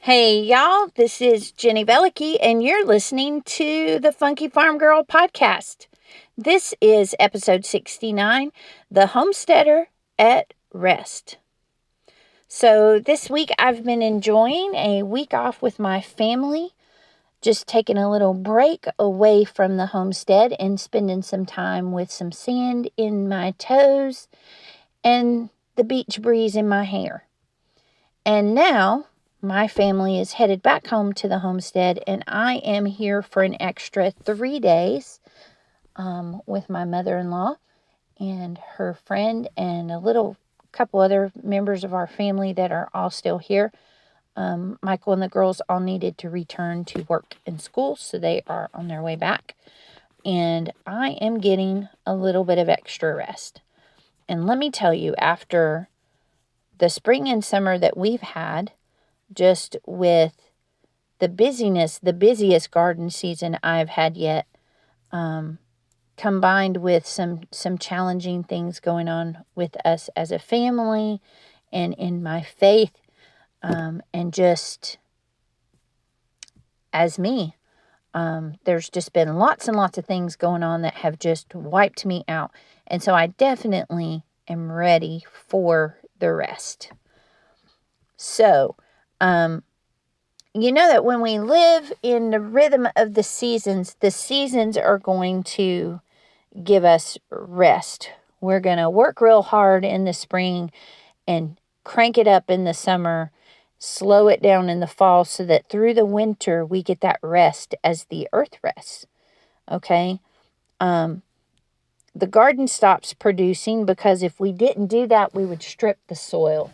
Hey, y'all, this is Jenny Velicky, and you're listening to the Funky Farm Girl podcast. This is episode 69, The Homesteader at Rest. So, this week I've been enjoying a week off with my family, just taking a little break away from the homestead and spending some time with some sand in my toes and the beach breeze in my hair. And now my family is headed back home to the homestead, and I am here for an extra 3 days with my mother-in-law and her friend and a little couple other members of our family that are all still here. Michael and the girls all needed to return to work and school, so they are on their way back. And I am getting a little bit of extra rest. And let me tell you, after the spring and summer that we've had, just with the busyness, the busiest garden season I've had yet, combined with some challenging things going on with us as a family and in my faith, and just as me. There's just been lots and lots of things going on that have just wiped me out. And so I definitely am ready for the rest. So, you know that when we live in the rhythm of the seasons are going to give us rest. We're going to work real hard in the spring and crank it up in the summer, slow it down in the fall so that through the winter we get that rest as the earth rests. Okay? The garden stops producing because if we didn't do that, we would strip the soil.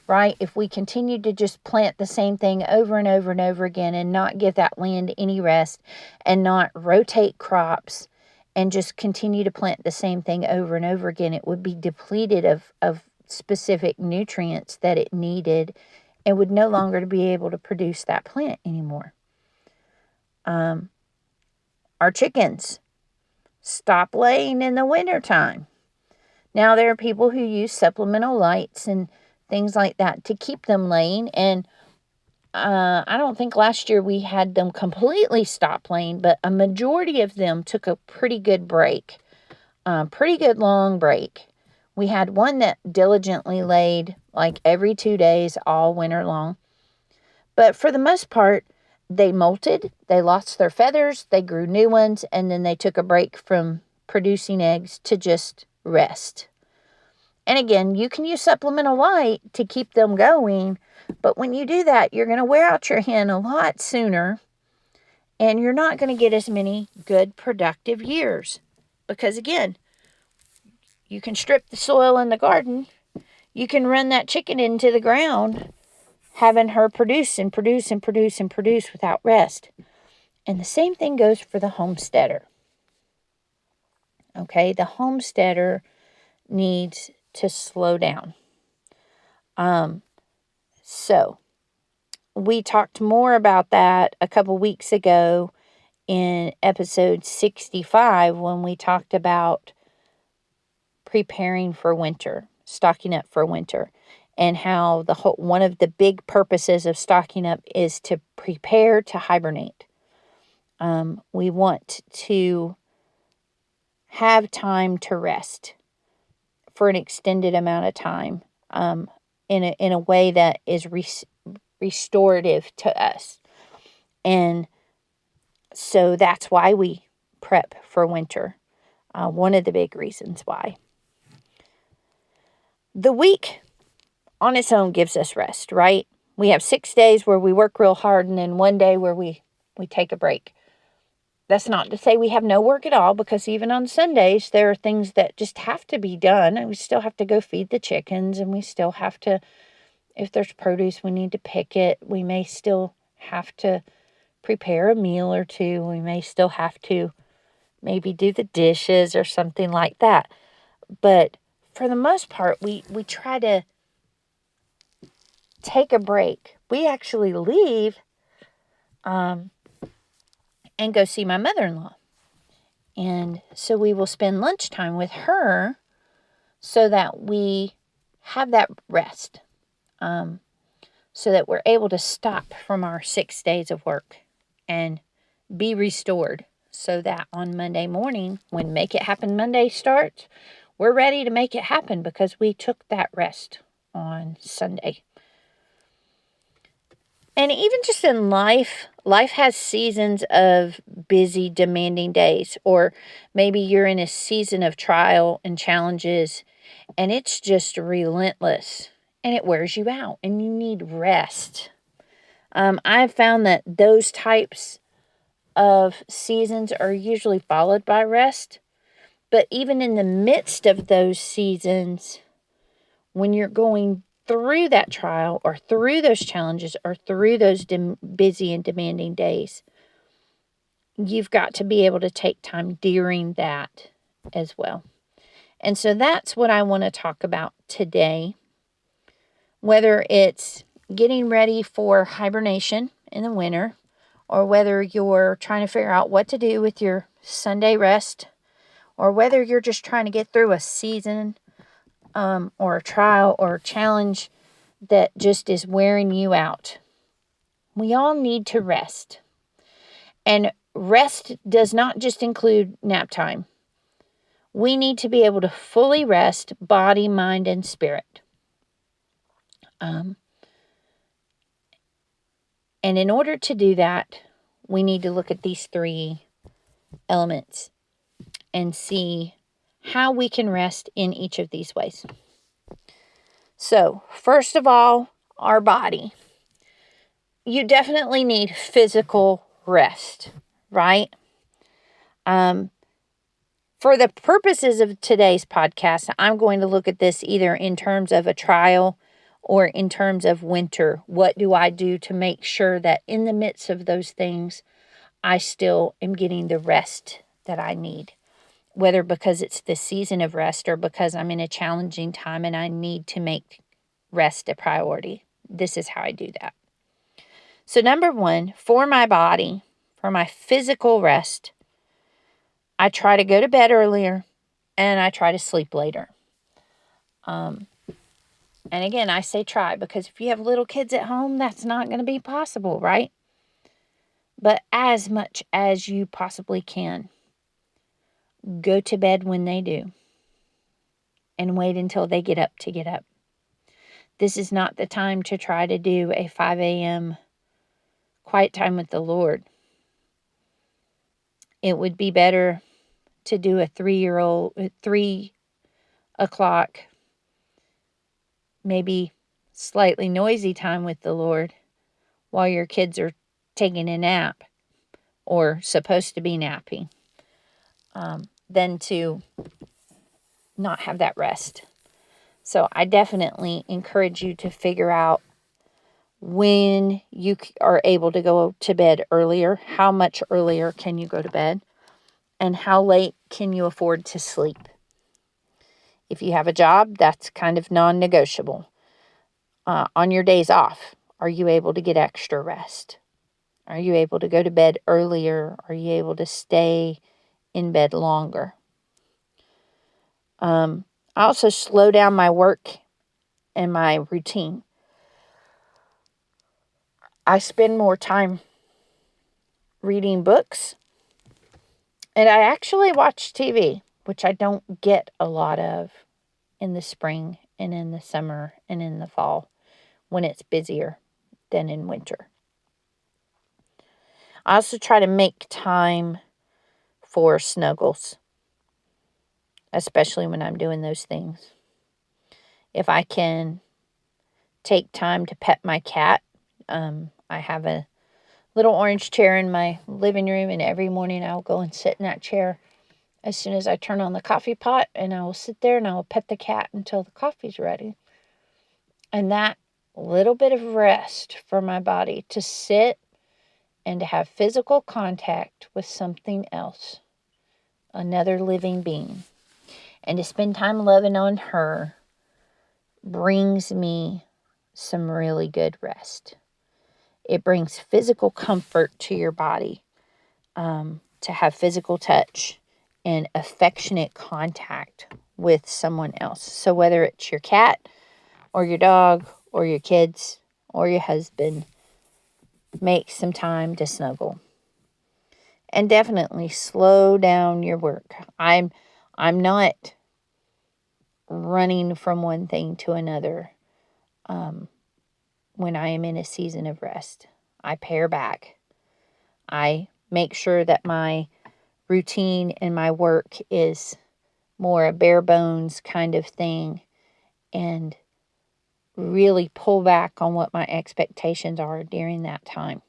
Right? If we continued to just plant the same thing over and over and over again and not give that land any rest and not rotate crops and just continue to plant the same thing over and over again, it would be depleted of specific nutrients that it needed and would no longer be able to produce that plant anymore. Our chickens stop laying in the wintertime. Now there are people who use supplemental lights and things like that to keep them laying. And I don't think last year we had them completely stop laying, but a majority of them took a pretty good break, pretty good long break. We had one that diligently laid like every 2 days all winter long. But for the most part, they molted, they lost their feathers, they grew new ones, and then they took a break from producing eggs to just rest. And again, you can use supplemental light to keep them going, but when you do that, you're going to wear out your hen a lot sooner, and you're not going to get as many good, productive years. Because again, you can strip the soil in the garden, you can run that chicken into the ground, having her produce and produce and produce and produce without rest. And the same thing goes for the homesteader. Okay, the homesteader needs to slow down. So we talked more about that a couple weeks ago in episode 65 when we talked about preparing for winter, stocking up for winter, and how one of the big purposes of stocking up is to prepare to hibernate. We want to have time to rest for an extended amount of time, in a way that is restorative to us. And so that's why we prep for winter. One of the big reasons why. The week on its own gives us rest, right? We have 6 days where we work real hard and then 1 day where we take a break. That's not to say we have no work at all, because even on Sundays, there are things that just have to be done. And we still have to go feed the chickens, and we still have to, if there's produce, we need to pick it. We may still have to prepare a meal or two. We may still have to maybe do the dishes or something like that. But for the most part, we try to take a break. We actually leave and go see my mother-in-law. And so we will spend lunchtime with her so that we have that rest. so that we're able to stop from our 6 days of work and be restored, so that on Monday morning, when Make It Happen Monday starts, we're ready to make it happen because we took that rest on Sunday. And even just in life has seasons of busy, demanding days, or maybe you're in a season of trial and challenges, and it's just relentless, and it wears you out, and you need rest. I've found that those types of seasons are usually followed by rest, but even in the midst of those seasons, when you're going through that trial or through those challenges or through those busy and demanding days, you've got to be able to take time during that as well. And so that's what I want to talk about today. Whether it's getting ready for hibernation in the winter, or whether you're trying to figure out what to do with your Sunday rest, or whether you're just trying to get through a season or a trial or a challenge that just is wearing you out. We all need to rest. And rest does not just include nap time. We need to be able to fully rest body, mind, and spirit. And in order to do that, we need to look at these 3 elements and see how we can rest in each of these ways. So, first of all, our body. You definitely need physical rest, right? For the purposes of today's podcast, I'm going to look at this either in terms of a trial or in terms of winter. What do I do to make sure that in the midst of those things, I still am getting the rest that I need? Whether because it's the season of rest or because I'm in a challenging time and I need to make rest a priority. This is how I do that. So number 1, for my body, for my physical rest, I try to go to bed earlier and I try to sleep later. And again, I say try because if you have little kids at home, that's not going to be possible, right? But as much as you possibly can, go to bed when they do and wait until they get up to get up. This is not the time to try to do a 5 a.m. quiet time with the Lord. It would be better to do a 3 o'clock, maybe slightly noisy time with the Lord while your kids are taking a nap or supposed to be napping, than to not have that rest. So I definitely encourage you to figure out when you are able to go to bed earlier, how much earlier can you go to bed, and how late can you afford to sleep. If you have a job, that's kind of non-negotiable. On your days off, are you able to get extra rest? Are you able to go to bed earlier? Are you able to stay in bed longer? I also slow down my work and my routine. I spend more time reading books, and I actually watch TV, which I don't get a lot of in the spring and in the summer and in the fall when it's busier than in winter. I also try to make time for snuggles, especially when I'm doing those things. If I can take time to pet my cat, I have a little orange chair in my living room, and every morning I'll go and sit in that chair as soon as I turn on the coffee pot, and I will sit there and I will pet the cat until the coffee's ready. And that little bit of rest for my body to sit and to have physical contact with something else, another living being, and to spend time loving on her brings me some really good rest. It brings physical comfort to your body, to have physical touch and affectionate contact with someone else. So whether it's your cat or your dog or your kids or your husband, make some time to snuggle. And definitely slow down your work. I'm not running from one thing to another when I am in a season of rest. I pare back. I make sure that my routine and my work is more a bare bones kind of thing, and really pull back on what my expectations are during that time.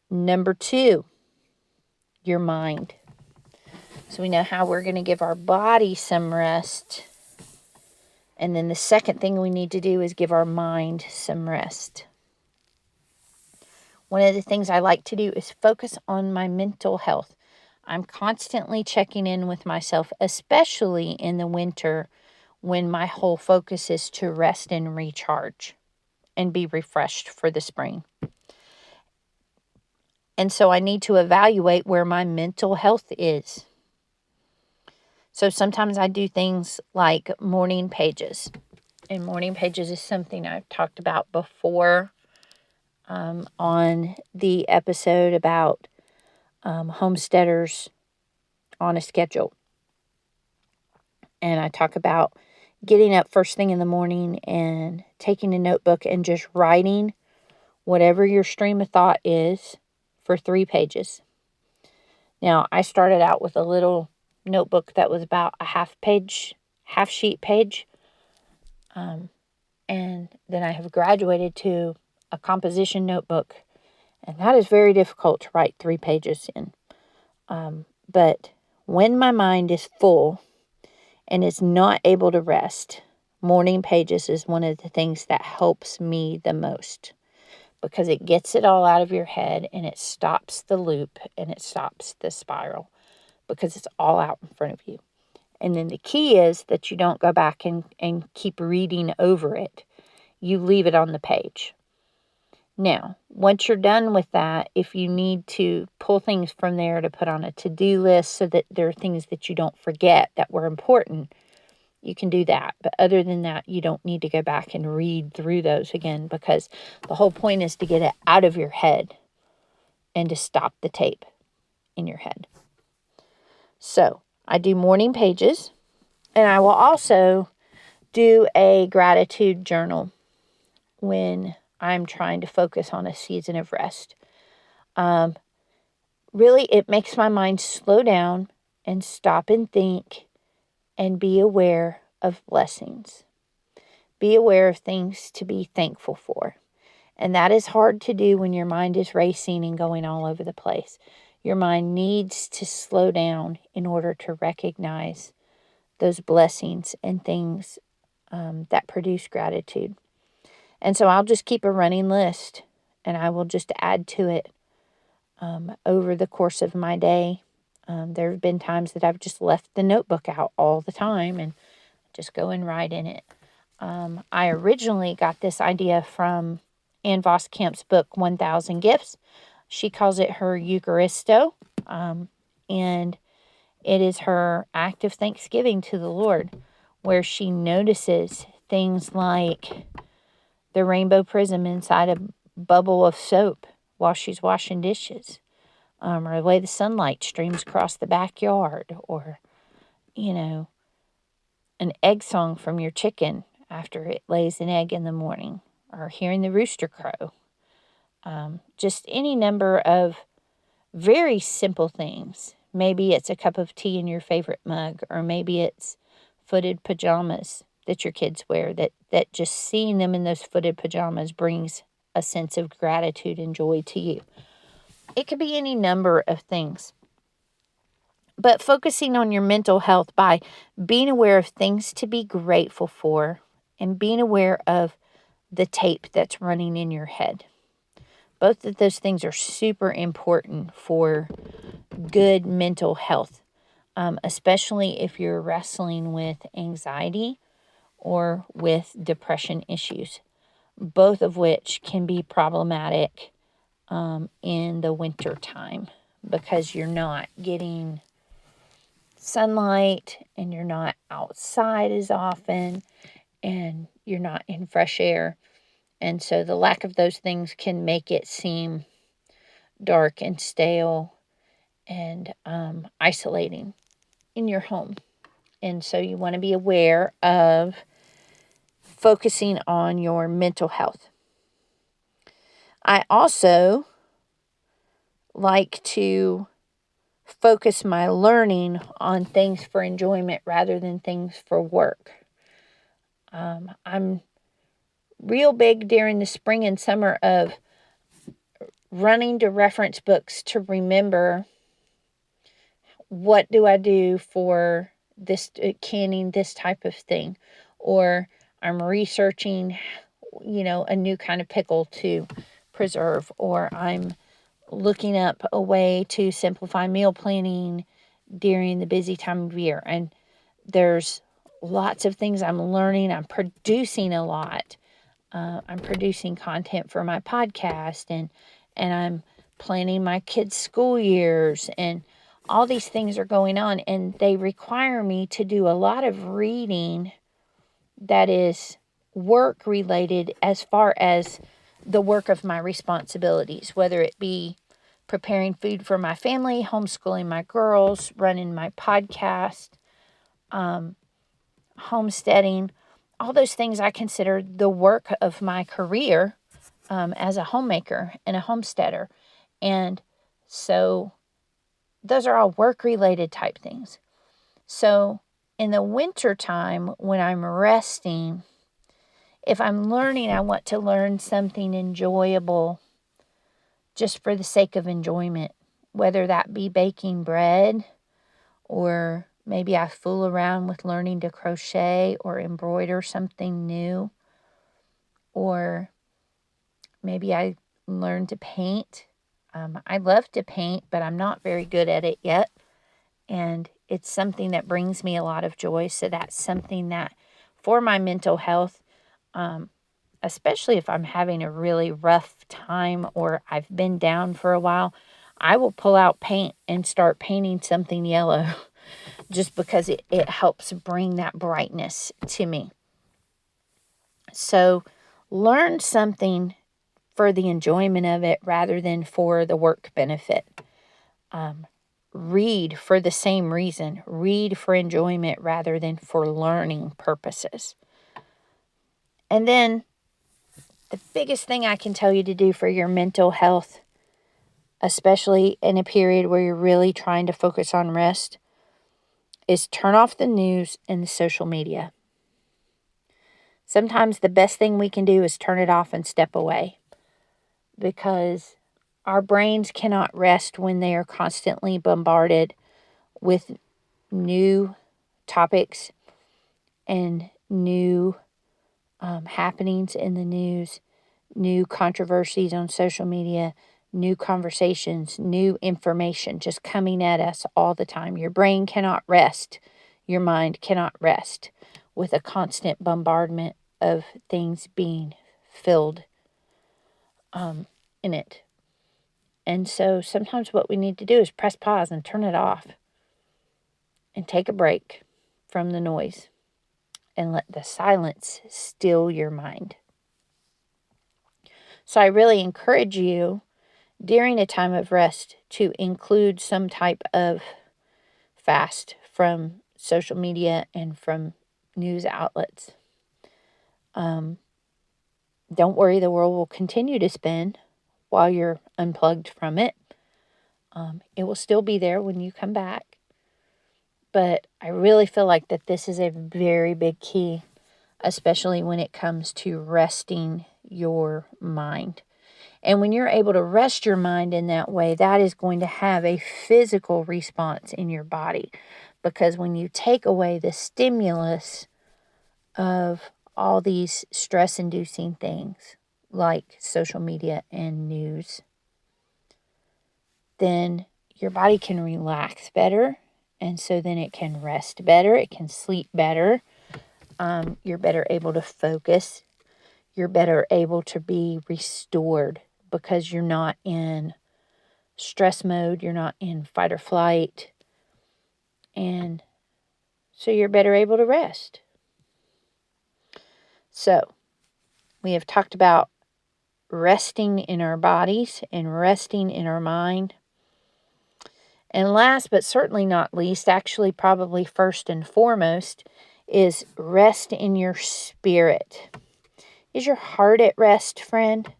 Number 2, your mind. So we know how we're going to give our body some rest. And then the second thing we need to do is give our mind some rest. One of the things I like to do is focus on my mental health. I'm constantly checking in with myself, especially in the winter when my whole focus is to rest and recharge and be refreshed for the spring. And so I need to evaluate where my mental health is. So sometimes I do things like morning pages. And morning pages is something I've talked about before on the episode about homesteaders on a schedule. And I talk about getting up first thing in the morning and taking a notebook and just writing whatever your stream of thought is for 3 pages. Now, I started out with a little notebook that was about a half sheet page. And then I have graduated to a composition notebook. And that is very difficult to write 3 pages in. But when my mind is full and is not able to rest, morning pages is one of the things that helps me the most, because it gets it all out of your head and it stops the loop and it stops the spiral, because it's all out in front of you. And then the key is that you don't go back and keep reading over it. You leave it on the page. Now, once you're done with that, if you need to pull things from there to put on a to-do list so that there are things that you don't forget that were important, you can do that. But other than that, you don't need to go back and read through those again, because the whole point is to get it out of your head and to stop the tape in your head. So I do morning pages, and I will also do a gratitude journal when I'm trying to focus on a season of rest. Really, it makes my mind slow down and stop and think and be aware of blessings. Be aware of things to be thankful for. And that is hard to do when your mind is racing and going all over the place. Your mind needs to slow down in order to recognize those blessings and things that produce gratitude. And so I'll just keep a running list, and I will just add to it over the course of my day. There have been times that I've just left the notebook out all the time and just go and write in it. I originally got this idea from Ann Voskamp's book, 1,000 Gifts. She calls it her Eucharisto, and it is her act of thanksgiving to the Lord, where she notices things like the rainbow prism inside a bubble of soap while she's washing dishes, or the way the sunlight streams across the backyard, or, an egg song from your chicken after it lays an egg in the morning, or hearing the rooster crow. Just any number of very simple things. Maybe it's a cup of tea in your favorite mug, or maybe it's footed pajamas that your kids wear, that just seeing them in those footed pajamas brings a sense of gratitude and joy to you. It could be any number of things. But focusing on your mental health by being aware of things to be grateful for and being aware of the tape that's running in your head. Both of those things are super important for good mental health, especially if you're wrestling with anxiety or with depression issues, both of which can be problematic in the winter time, because you're not getting sunlight and you're not outside as often, and you're not in fresh air. And so the lack of those things can make it seem dark and stale and isolating in your home. And so you want to be aware of focusing on your mental health. I also like to focus my learning on things for enjoyment rather than things for work. I'm real big during the spring and summer of running to reference books to remember what do I do for this canning this type of thing, or I'm researching, a new kind of pickle to preserve, or I'm looking up a way to simplify meal planning during the busy time of year. And there's lots of things I'm learning. I'm producing a lot. I'm producing content for my podcast, and I'm planning my kids' school years, and all these things are going on, and they require me to do a lot of reading that is work related as far as the work of my responsibilities, whether it be preparing food for my family, homeschooling my girls, running my podcast, homesteading, all those things I consider the work of my career as a homemaker and a homesteader. And so those are all work-related type things. So in the winter time, when I'm resting, if I'm learning, I want to learn something enjoyable just for the sake of enjoyment, whether that be baking bread, or maybe I fool around with learning to crochet or embroider something new, or maybe I learn to paint. I love to paint, but I'm not very good at it yet. And it's something that brings me a lot of joy. So that's something that for my mental health, especially if I'm having a really rough time or I've been down for a while, I will pull out paint and start painting something yellow just because it helps bring that brightness to me. So learn something for the enjoyment of it rather than for the work benefit. Read for the same reason. Read for enjoyment rather than for learning purposes. And then the biggest thing I can tell you to do for your mental health, especially in a period where you're really trying to focus on rest, is turn off the news and the social media. Sometimes the best thing we can do is turn it off and step away, because our brains cannot rest when they are constantly bombarded with new topics and new happenings in the news, new controversies on social media, new conversations, new information just coming at us all the time. Your brain cannot rest. Your mind cannot rest with a constant bombardment of things being filled in it. And so sometimes what we need to do is press pause and turn it off and take a break from the noise and let the silence still your mind. So I really encourage you during a time of rest to include some type of fast from social media and from news outlets. Don't worry, the world will continue to spin while you're unplugged from it. It will still be there when you come back. But I really feel like that this is a very big key, especially when it comes to resting your mind. And when you're able to rest your mind in that way, that is going to have a physical response in your body. Because when you take away the stimulus of all these stress-inducing things like social media and news, then your body can relax better. And so then it can rest better. It can sleep better. You're better able to focus. You're better able to be restored because you're not in stress mode. You're not in fight or flight. And so you're better able to rest. So, we have talked about resting in our bodies and resting in our mind. And last but certainly not least, actually probably first and foremost, is rest in your spirit. Is your heart at rest, friend?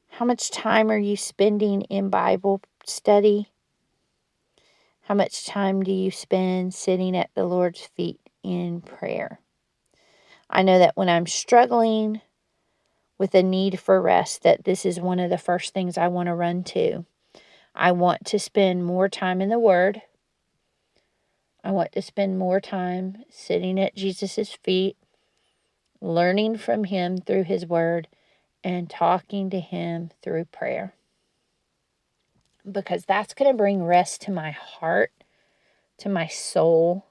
How much time are you spending in Bible study? How much time do you spend sitting at the Lord's feet in prayer? I know that when I'm struggling with a need for rest, that this is one of the first things I want to run to. I want to spend more time in the Word. I want to spend more time sitting at Jesus' feet, learning from Him through His Word, and talking to Him through prayer. Because that's going to bring rest to my heart, to my soul.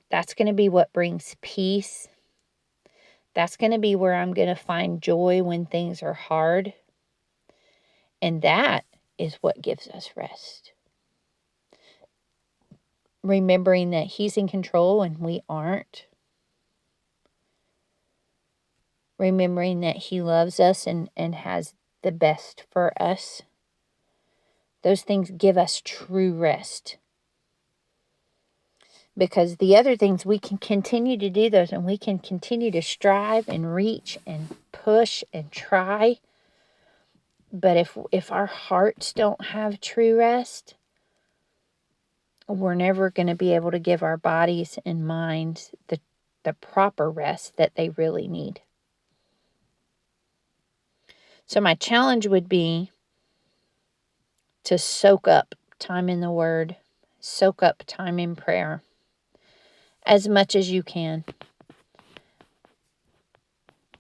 That's going to be what brings peace. That's going to be where I'm going to find joy when things are hard. And that is what gives us rest. Remembering that He's in control and we aren't. Remembering that He loves us and has the best for us. Those things give us true rest. Because the other things, we can continue to do those and we can continue to strive and reach and push and try. But if our hearts don't have true rest, we're never going to be able to give our bodies and minds the proper rest that they really need. So my challenge would be to soak up time in the Word, soak up time in prayer as much as you can,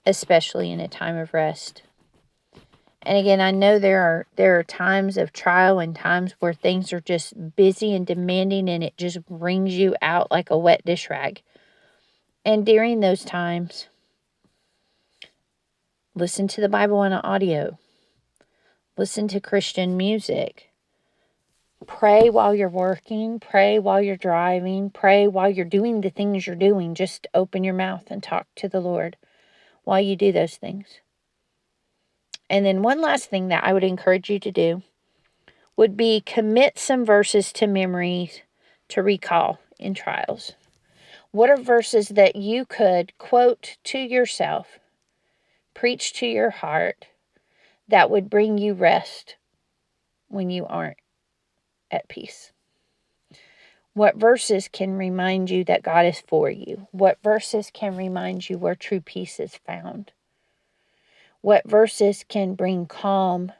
especially in a time of rest. And again, I know there are times of trial and times where things are just busy and demanding and it just wrings you out like a wet dish rag. And during those times, listen to the Bible on audio. Listen to Christian music. Pray while you're working. Pray while you're driving. Pray while you're doing the things you're doing. Just open your mouth and talk to the Lord while you do those things. And then one last thing that I would encourage you to do would be commit some verses to memory to recall in trials. What are verses that you could quote to yourself, preach to your heart, that would bring you rest when you aren't at peace? What verses can remind you that God is for you? What verses can remind you where true peace is found? What verses can bring calm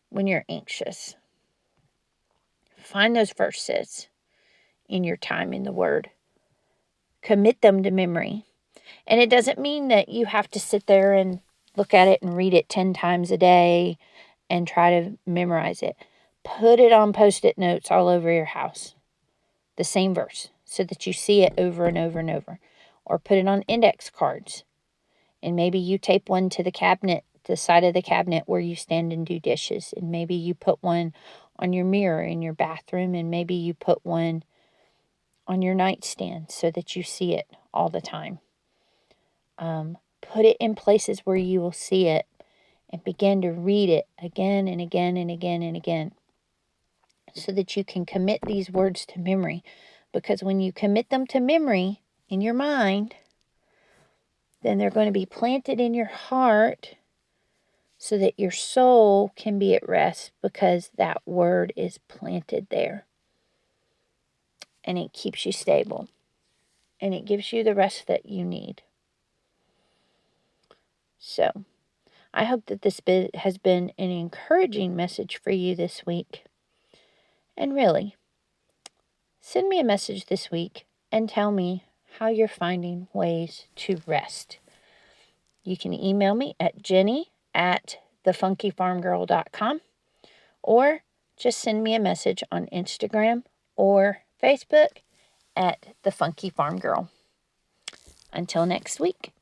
when you're anxious? Find those verses in your time in the Word. Commit them to memory. And it doesn't mean that you have to sit there and look at it and read it 10 times a day and try to memorize it. Put it on Post-it notes all over your house. The same verse, so that you see it over and over and over. Or put it on index cards. And maybe you tape one to the cabinet, the side of the cabinet where you stand and do dishes. And maybe you put one on your mirror in your bathroom. And maybe you put one on your nightstand so that you see it all the time. Put it in places where you will see it and begin to read it again and again and again and again, so that you can commit these words to memory. Because when you commit them to memory in your mind, then they're going to be planted in your heart so that your soul can be at rest, because that word is planted there. And it keeps you stable. And it gives you the rest that you need. So, I hope that this has been an encouraging message for you this week. And really, send me a message this week and tell me how you're finding ways to rest. You can email me at jenny@thefunkyfarmgirl.com, or just send me a message on Instagram or Facebook at The Funky Farm Girl. Until next week.